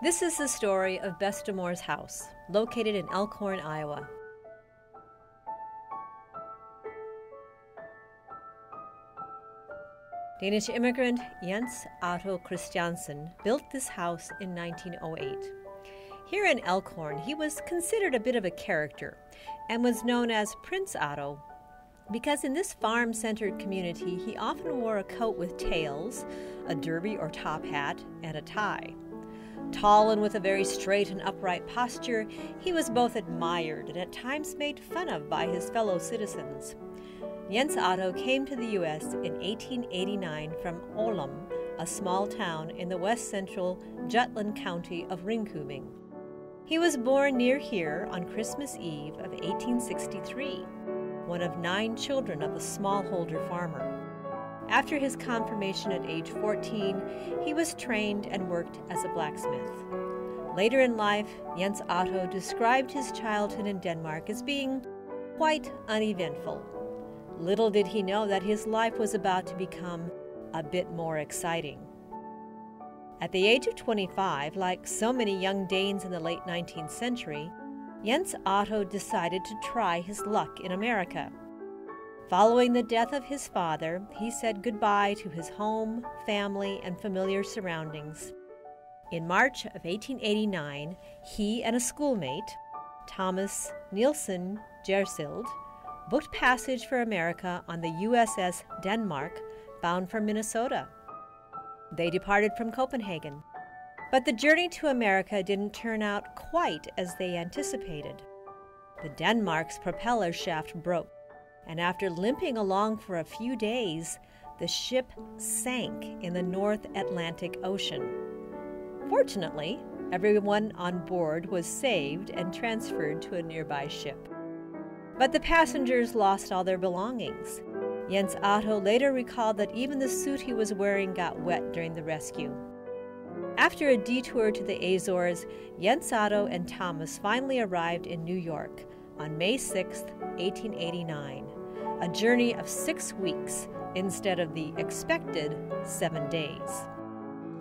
This is the story of Bedstemor's house, located in Elkhorn, Iowa. Danish immigrant Jens Otto Christiansen built this house in 1908. Here in Elkhorn, he was considered a bit of a character and was known as Prince Otto because in this farm-centered community, he often wore a coat with tails, a derby or top hat, and a tie. Tall and with a very straight and upright posture, he was both admired and at times made fun of by his fellow citizens. Jens Otto came to the U.S. in 1889 from Ålum, a small town in the west-central Jutland County of Ringkøbing. He was born near here on Christmas Eve of 1863, one of 9 children of a smallholder farmer. After his confirmation at age 14, he was trained and worked as a blacksmith. Later in life, Jens Otto described his childhood in Denmark as being quite uneventful. Little did he know that his life was about to become a bit more exciting. At the age of 25, like so many young Danes in the late 19th century, Jens Otto decided to try his luck in America. Following the death of his father, he said goodbye to his home, family, and familiar surroundings. In March of 1889, he and a schoolmate, Thomas Nielsen Jersild, booked passage for America on the USS Denmark, bound for Minnesota. They departed from Copenhagen, but the journey to America didn't turn out quite as they anticipated. The Denmark's propeller shaft broke, and after limping along for a few days, the ship sank in the North Atlantic Ocean. Fortunately, everyone on board was saved and transferred to a nearby ship. But the passengers lost all their belongings. Jens Otto later recalled that even the suit he was wearing got wet during the rescue. After a detour to the Azores, Jens Otto and Thomas finally arrived in New York on May 6, 1889, a journey of 6 weeks instead of the expected 7 days.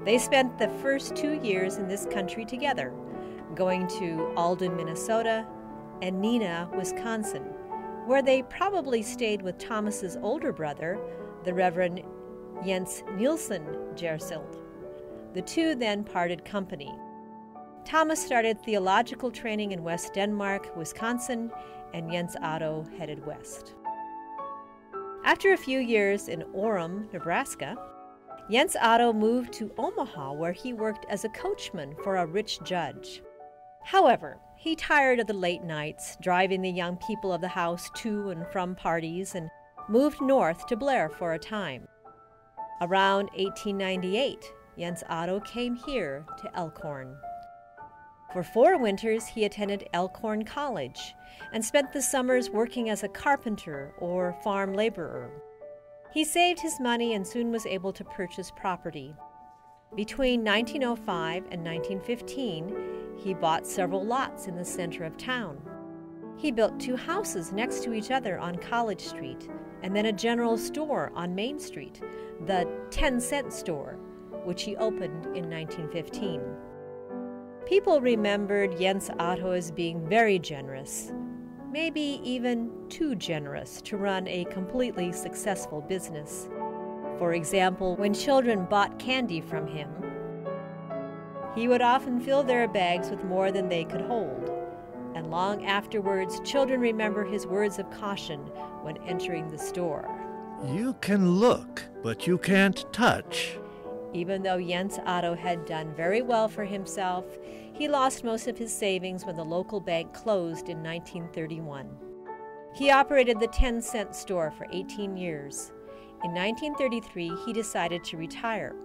They spent the first 2 years in this country together, going to Alden, Minnesota, and Neenah, Wisconsin, where they probably stayed with Thomas's older brother, the Reverend Jens Nielsen Jersild. The two then parted company. Thomas started theological training in West Denmark, Wisconsin, and Jens Otto headed west. After a few years in Orem, Nebraska, Jens Otto moved to Omaha, where he worked as a coachman for a rich judge. However, he tired of the late nights, driving the young people of the house to and from parties, and moved north to Blair for a time. Around 1898, Jens Otto came here to Elkhorn. For 4 winters, he attended Elkhorn College and spent the summers working as a carpenter or farm laborer. He saved his money and soon was able to purchase property. Between 1905 and 1915, he bought several lots in the center of town. He built 2 houses next to each other on College Street, and then a general store on Main Street, the 10-cent store, which he opened in 1915. People remembered Jens Otto as being very generous, maybe even too generous to run a completely successful business. For example, when children bought candy from him, he would often fill their bags with more than they could hold. And long afterwards, children remember his words of caution when entering the store. You can look, but you can't touch. Even though Jens Otto had done very well for himself, he lost most of his savings when the local bank closed in 1931. He operated the 10-cent store for 18 years. In 1933, he decided to retire.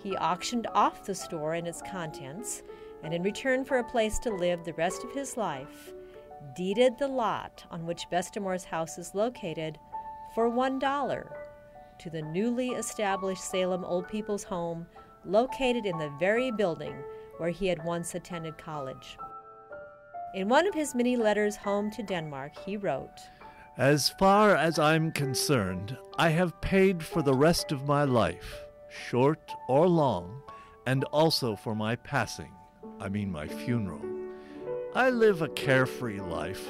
He auctioned off the store and its contents, and in return for a place to live the rest of his life, deeded the lot on which Bedstemor's house is located for $1 to the newly established Salem Old People's Home, located in the very building where he had once attended college. In one of his many letters home to Denmark, he wrote, "As far as I'm concerned, I have paid for the rest of my life, short or long, and also for my passing. my funeral. I live a carefree life.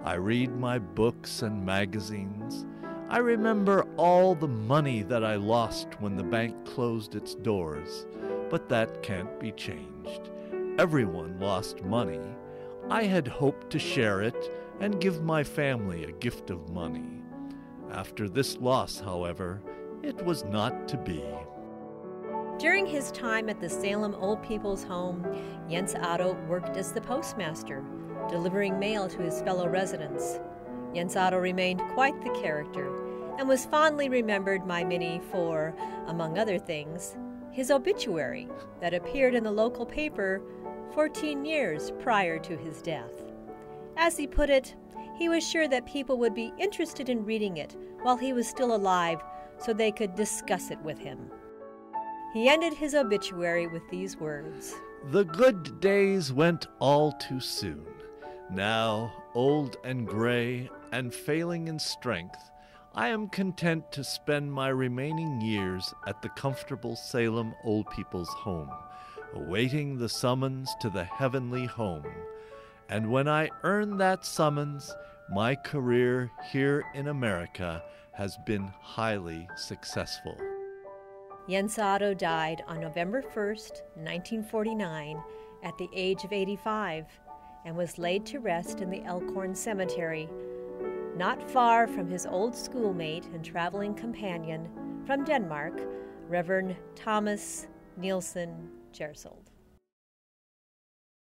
I read my books and magazines. I remember all the money that I lost when the bank closed its doors, but that can't be changed. Everyone lost money. I had hoped to share it and give my family a gift of money. After this loss, however, it was not to be. During his time at the Salem Old People's Home, Jens Otto worked as the postmaster, delivering mail to his fellow residents. Jens Otto remained quite the character and was fondly remembered by many for, among other things, his obituary that appeared in the local paper 14 years prior to his death. As he put it, he was sure that people would be interested in reading it while he was still alive so they could discuss it with him. He ended his obituary with these words: "The good days went all too soon. Now, old and gray and failing in strength, I am content to spend my remaining years at the comfortable Salem Old People's Home, awaiting the summons to the heavenly home. And when I earn that summons, my career here in America has been highly successful." Jens Otto died on November 1st, 1949, at the age of 85, and was laid to rest in the Elkhorn Cemetery, not far from his old schoolmate and traveling companion from Denmark, Reverend Thomas Nielsen Gjersold.